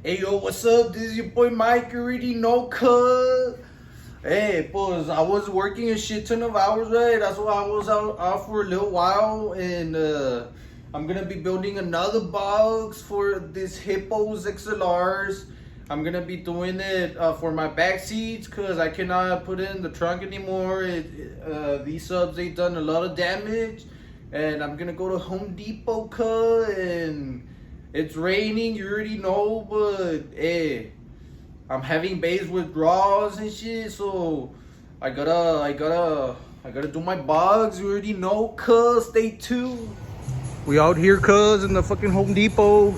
Hey yo, what's up? This is your boy Mike. You already know, cuz. Hey, pues, I was working a shit ton of hours, right? That's why I was out for a little while, and I'm gonna be building another box for this Hippos XLRs. I'm gonna be doing it for my back seats, cause I cannot put it in the trunk anymore. These subs, they done a lot of damage, and I'm gonna go to Home Depot, cuz, and it's raining, you already know, but hey, I'm having bays with draws and shit, so I gotta do my bugs. You already know, cuz. Stay tuned. We out here, cuz, in the fucking Home Depot,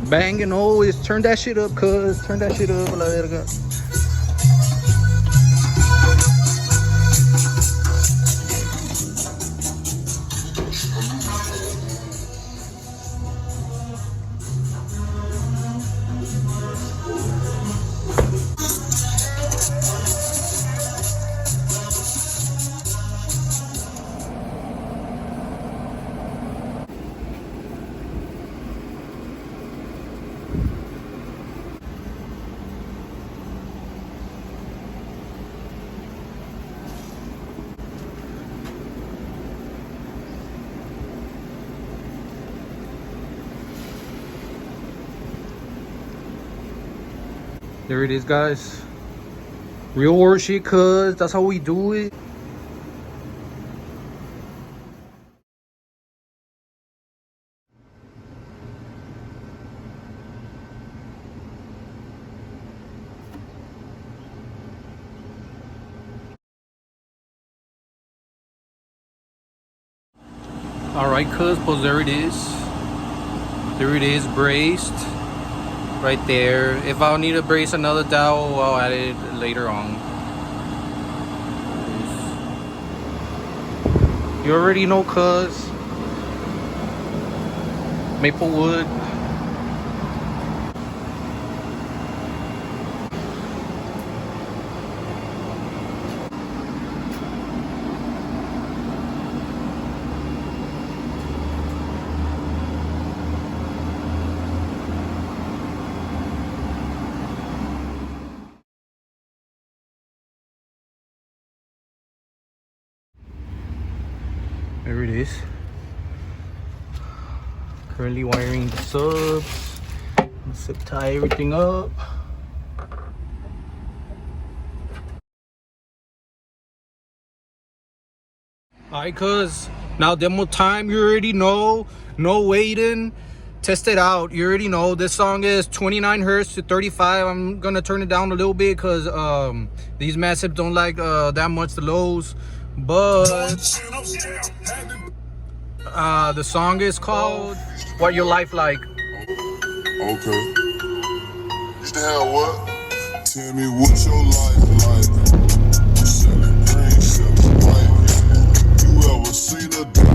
banging always. Turn that shit up, cuz. Turn that shit up. La verga. There it is, guys. Real horse shit, cuz. That's how we do it. Alright, cuz, pues there it is. There it is, braced. Right there. If I'll need to brace another dowel, I'll add it later on. You already know, cuz. Maple wood. There it is. Currently wiring the subs. Zip tie everything up. Alright, cuz. Now demo time, you already know. No waiting. Test it out. You already know. This song is 29 hertz to 35. I'm gonna turn it down a little bit because these massive don't like that much the lows. But the song is called What Your Life Like. Okay. Used to have what? Tell me what your life like. Selling green, selling white. You ever seen a dog?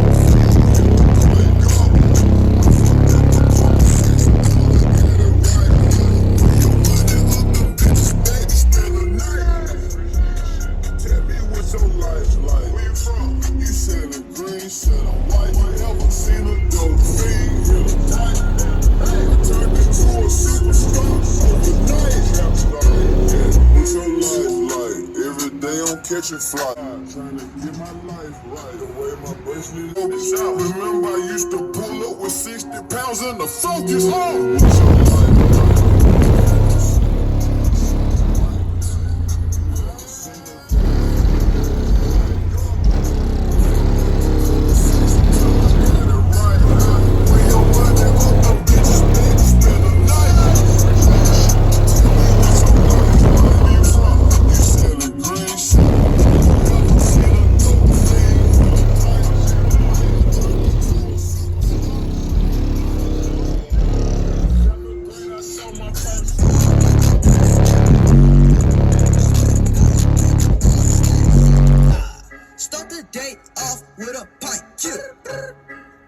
Catching fly, trying to get my life right. The way my bracelet is out. Remember, I used to pull up with 60 pounds in the focus.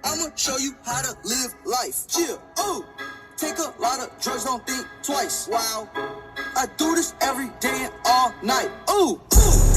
I'ma show you how to live life. Chill, ooh. Take a lot of drugs, don't think twice. Wow. I do this every day and all night. Ooh, ooh.